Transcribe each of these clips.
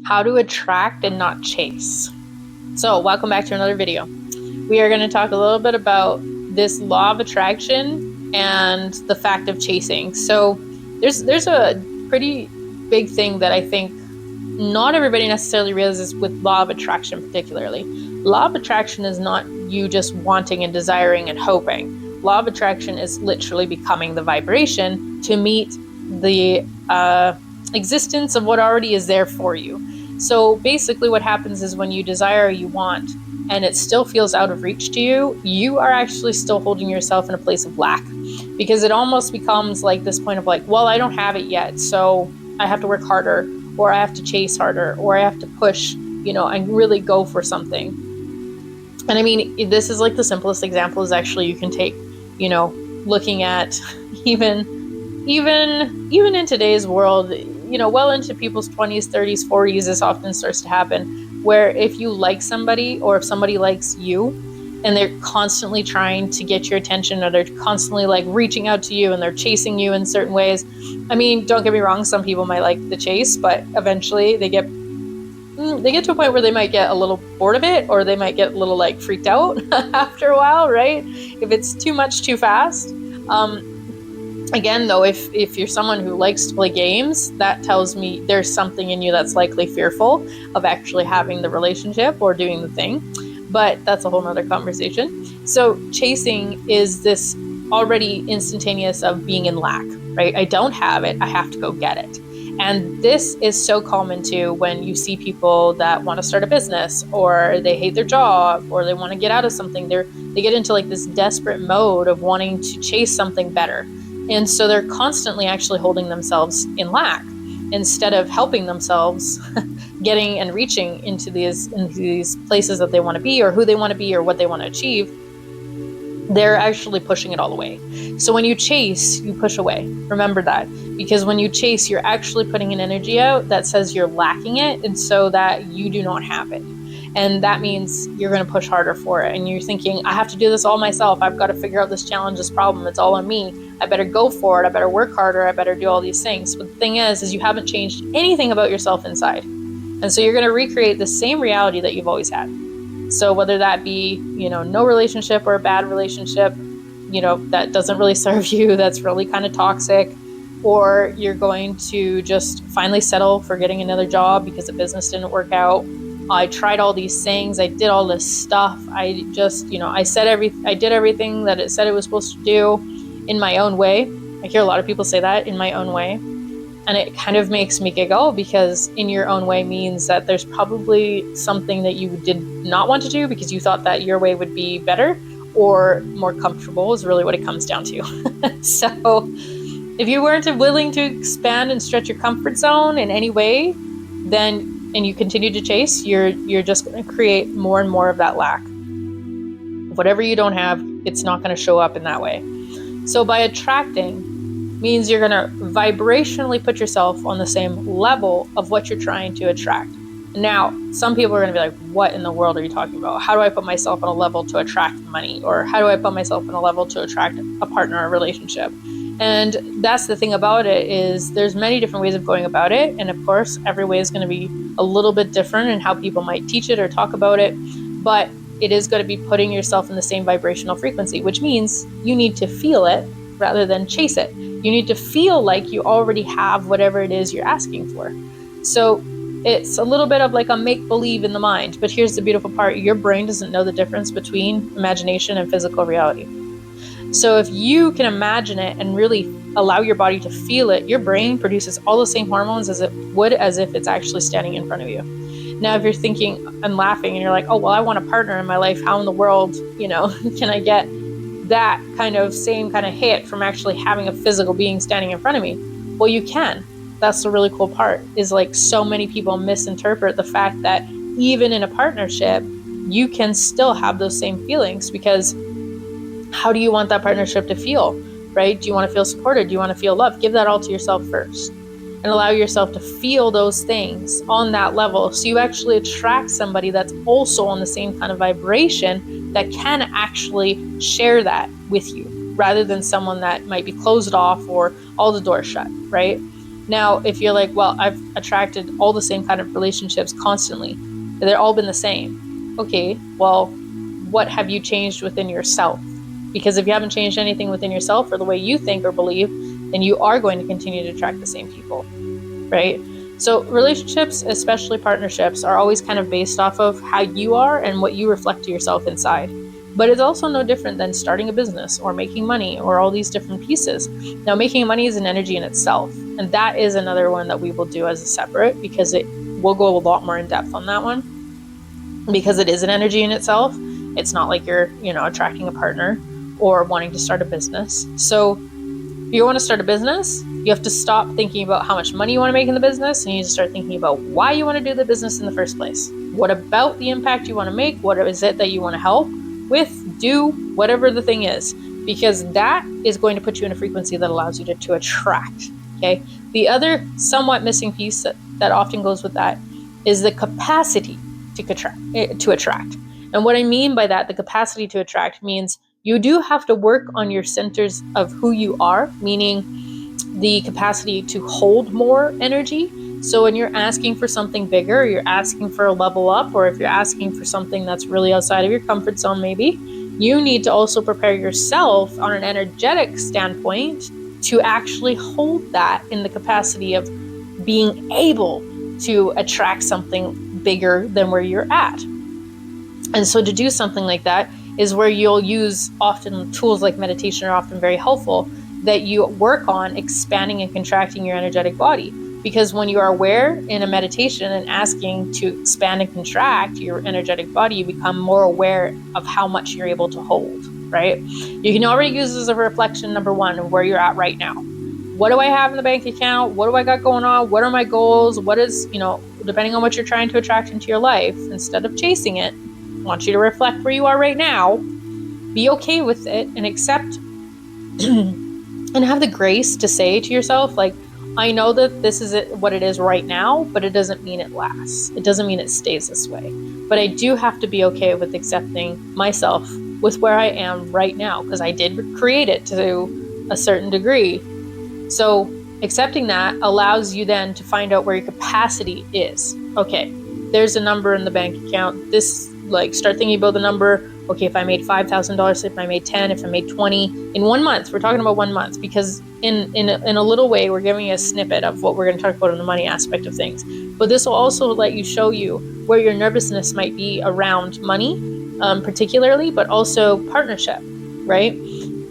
How to attract and not chase. So welcome back to another video. We are going to talk a little bit about this law of attraction and the fact of chasing. So there's a pretty big thing that I think not everybody necessarily realizes with law of attraction particularly. Law of attraction is not you just wanting and desiring and hoping. Law of attraction is literally becoming the vibration to meet the existence of what already is there for you. So basically what happens is when you desire or you want and it still feels out of reach to you, you are actually still holding yourself in a place of lack, because it almost becomes like this point of like, well, I don't have it yet, so I have to work harder, or I have to chase harder, or I have to push, and really go for something. And I mean, this is like the simplest example is actually you can take, looking at even in today's world, well into people's 20s, 30s, 40s, this often starts to happen, where if you like somebody or if somebody likes you and they're constantly trying to get your attention, or they're constantly like reaching out to you and they're chasing you in certain ways. I mean, don't get me wrong, some people might like the chase, but eventually they get to a point where they might get a little bored of it, or they might get a little like freaked out after a while, right? If it's too much too fast. Again, though, if you're someone who likes to play games, that tells me there's something in you that's likely fearful of actually having the relationship or doing the thing. But that's a whole nother conversation. So chasing is this already instantaneous of being in lack, right? I don't have it, I have to go get it. And this is so common too when you see people that want to start a business, or they hate their job, or they want to get out of something. They get into like this desperate mode of wanting to chase something better. And so they're constantly actually holding themselves in lack instead of helping themselves getting and reaching into these places that they want to be, or who they want to be, or what they want to achieve. They're actually pushing it all away. So when you chase, you push away. Remember that, because when you chase, you're actually putting an energy out that says you're lacking it, and so that you do not have it. And that means you're going to push harder for it. And you're thinking, I have to do this all myself. I've got to figure out this challenge, this problem. It's all on me. I better go for it. I better work harder. I better do all these things. But the thing is you haven't changed anything about yourself inside. And so you're going to recreate the same reality that you've always had. So whether that be, no relationship or a bad relationship, that doesn't really serve you, that's really kind of toxic, or you're going to just finally settle for getting another job because the business didn't work out. I tried all these things. I did all this stuff. I just, I did everything that it said it was supposed to do in my own way. I hear a lot of people say that, in my own way. And it kind of makes me giggle, because in your own way means that there's probably something that you did not want to do because you thought that your way would be better or more comfortable, is really what it comes down to. So if you weren't willing to expand and stretch your comfort zone in any way, then and you continue to chase, you're just going to create more and more of that lack. Whatever you don't have, it's not going to show up in that way. So by attracting means you're going to vibrationally put yourself on the same level of what you're trying to attract. Now, some people are going to be like, what in the world are you talking about? How do I put myself on a level to attract money? Or how do I put myself on a level to attract a partner or a relationship? And that's the thing about it, is there's many different ways of going about it. And of course, every way is going to be a little bit different in how people might teach it or talk about it. But it is going to be putting yourself in the same vibrational frequency, which means you need to feel it rather than chase it. You need to feel like you already have whatever it is you're asking for. So it's a little bit of like a make-believe in the mind. But here's the beautiful part. Your brain doesn't know the difference between imagination and physical reality. So if you can imagine it and really allow your body to feel it, your brain produces all the same hormones as it would as if it's actually standing in front of you. Now, if you're thinking and laughing and you're like, oh, well, I want a partner in my life. How in the world, can I get that kind of same kind of hit from actually having a physical being standing in front of me? Well, you can. That's the really cool part, is like so many people misinterpret the fact that even in a partnership, you can still have those same feelings, because how do you want that partnership to feel, right? Do you want to feel supported? Do you want to feel loved? Give that all to yourself first and allow yourself to feel those things on that level. So you actually attract somebody that's also on the same kind of vibration that can actually share that with you, rather than someone that might be closed off or all the doors shut, right? Now, if you're like, well, I've attracted all the same kind of relationships constantly, they're all been the same. Okay, well, what have you changed within yourself? Because if you haven't changed anything within yourself or the way you think or believe, then you are going to continue to attract the same people, right? So relationships, especially partnerships, are always kind of based off of how you are and what you reflect to yourself inside. But it's also no different than starting a business or making money or all these different pieces. Now, making money is an energy in itself. And that is another one that we will do as a separate, because it will go a lot more in depth on that one. Because it is an energy in itself. It's not like you're, attracting a partner or wanting to start a business. So if you want to start a business, you have to stop thinking about how much money you want to make in the business, and you need to start thinking about why you want to do the business in the first place. What about the impact you want to make? What is it that you want to help with, do, whatever the thing is, because that is going to put you in a frequency that allows you to attract, okay? The other somewhat missing piece that often goes with that is the capacity to attract. And what I mean by that, the capacity to attract, means you do have to work on your centers of who you are, meaning the capacity to hold more energy. So when you're asking for something bigger, or you're asking for a level up, or if you're asking for something that's really outside of your comfort zone, maybe, you need to also prepare yourself on an energetic standpoint to actually hold that in the capacity of being able to attract something bigger than where you're at. And so to do something like that is where you'll use, often tools like meditation are often very helpful, that you work on expanding and contracting your energetic body. Because when you are aware in a meditation and asking to expand and contract your energetic body, you become more aware of how much you're able to hold, right? You can already use this as a reflection, number one, of where you're at right now. What do I have in the bank account? What do I got going on? What are my goals? What is, depending on what you're trying to attract into your life, instead of chasing it, I want you to reflect where you are right now, be okay with it, and accept and have the grace to say to yourself, like, I know that this is what it is right now, but it doesn't mean it lasts. It doesn't mean it stays this way. But I do have to be okay with accepting myself with where I am right now, because I did create it to a certain degree. So accepting that allows you then to find out where your capacity is. Okay, there's a number in the bank account. Start thinking about the number. Okay, if I made $5,000, if I made 10, if I made 20 in 1 month, we're talking about 1 month, because in a little way, we're giving you a snippet of what we're going to talk about in the money aspect of things. But this will also show you where your nervousness might be around money, particularly, but also partnership, right?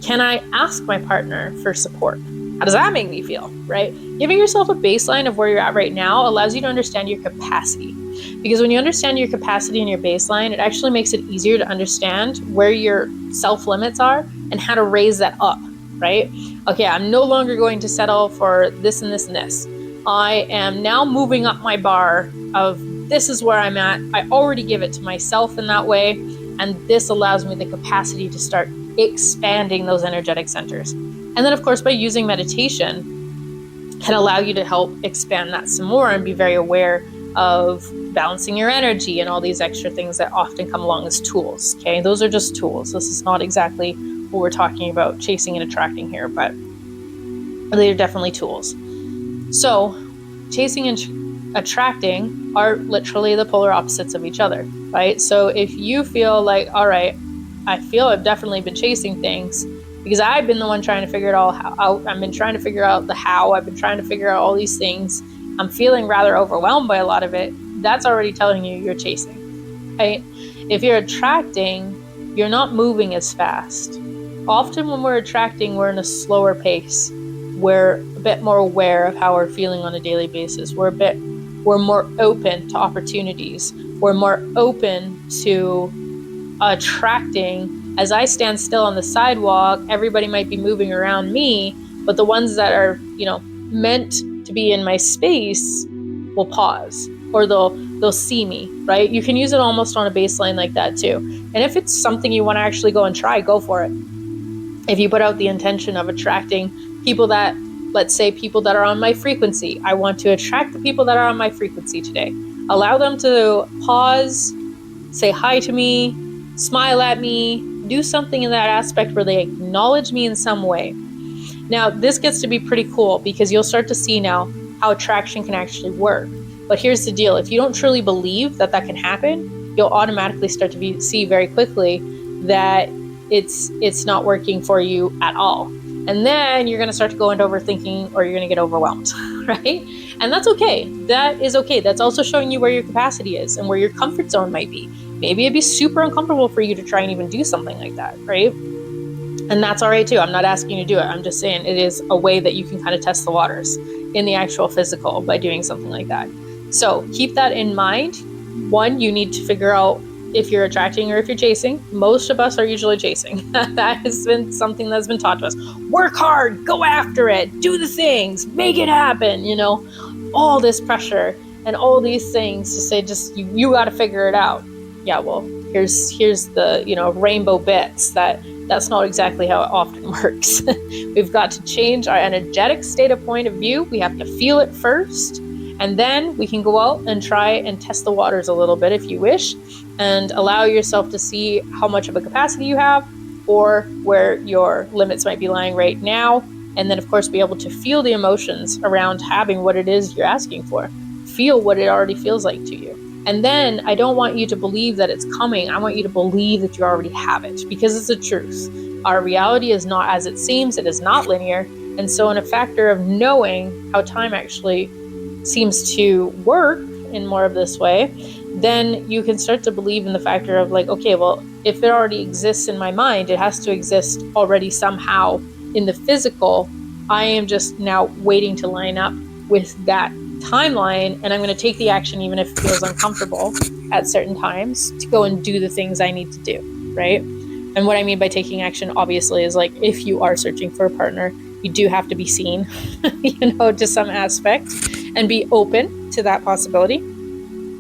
Can I ask my partner for support? How does that make me feel, right? Giving yourself a baseline of where you're at right now allows you to understand your capacity. Because when you understand your capacity and your baseline, it actually makes it easier to understand where your self-limits are and how to raise that up, right? Okay, I'm no longer going to settle for this and this and this. I am now moving up my bar of this is where I'm at. I already give it to myself in that way. And this allows me the capacity to start expanding those energetic centers. And then, of course, by using meditation, can allow you to help expand that some more and be very aware of balancing your energy and all these extra things that often come along as tools. Okay, those are just tools. This is not exactly what we're talking about chasing and attracting here, but they're definitely tools. So chasing and attracting are literally the polar opposites of each other, right? So if you feel like, all right, I feel I've definitely been chasing things because I've been the one trying to figure it all out. I've been trying to figure out the how. I've been trying to figure out all these things. I'm feeling rather overwhelmed by a lot of it. That's already telling you you're chasing, right? If you're attracting, you're not moving as fast. Often when we're attracting, we're in a slower pace. We're a bit more aware of how we're feeling on a daily basis. We're more open to opportunities. We're more open to attracting. As I stand still on the sidewalk, everybody might be moving around me, but the ones that are, meant to be in my space will pause, or they'll see me, right? You can use it almost on a baseline like that too. And if it's something you want to actually go and try, go for it. If you put out the intention of attracting people that, let's say people that are on my frequency, I want to attract the people that are on my frequency today. Allow them to pause, say hi to me, smile at me, do something in that aspect where they acknowledge me in some way. Now, this gets to be pretty cool because you'll start to see now how attraction can actually work. But here's the deal. If you don't truly believe that that can happen, you'll automatically start to see very quickly that it's not working for you at all. And then you're going to start to go into overthinking, or you're going to get overwhelmed, right? And that's okay. That is okay. That's also showing you where your capacity is and where your comfort zone might be. Maybe it'd be super uncomfortable for you to try and even do something like that, right? And that's all right too. I'm not asking you to do it. I'm just saying it is a way that you can kind of test the waters in the actual physical by doing something like that. So keep that in mind. One, you need to figure out if you're attracting or if you're chasing. Most of us are usually chasing. That has been something that's been taught to us. Work hard, go after it, do the things, make it happen, all this pressure and all these things to say, just you got to figure it out. Yeah, well, here's the rainbow bits. That's not exactly how it often works. We've got to change our energetic state of point of view. We have to feel it first, and then we can go out and try and test the waters a little bit if you wish, and allow yourself to see how much of a capacity you have or where your limits might be lying right now. And then, of course, be able to feel the emotions around having what it is you're asking for. Feel what it already feels like to you. And then I don't want you to believe that it's coming. I want you to believe that you already have it, because it's the truth. Our reality is not as it seems. It is not linear. And so in a factor of knowing how time actually seems to work in more of this way, then you can start to believe in the factor of like, okay, well, if it already exists in my mind, it has to exist already somehow in the physical. I am just now waiting to line up with that timeline, and I'm going to take the action even if it feels uncomfortable at certain times to go and do the things I need to do, right? And what I mean by taking action, obviously, is like if you are searching for a partner, you do have to be seen, to some aspect, and be open to that possibility.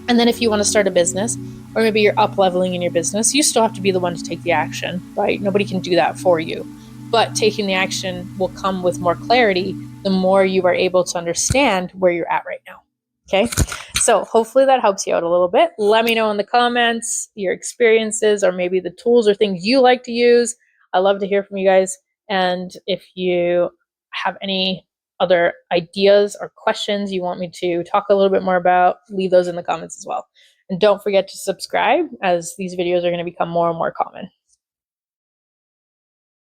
And then if you want to start a business, or maybe you're up leveling in your business, you still have to be the one to take the action, right? Nobody can do that for you. But taking the action will come with more clarity the more you are able to understand where you're at right now. Okay? So hopefully that helps you out a little bit. Let me know in the comments your experiences, or maybe the tools or things you like to use. I love to hear from you guys. And if you have any other ideas or questions you want me to talk a little bit more about, leave those in the comments as well. And don't forget to subscribe, as these videos are going to become more and more common.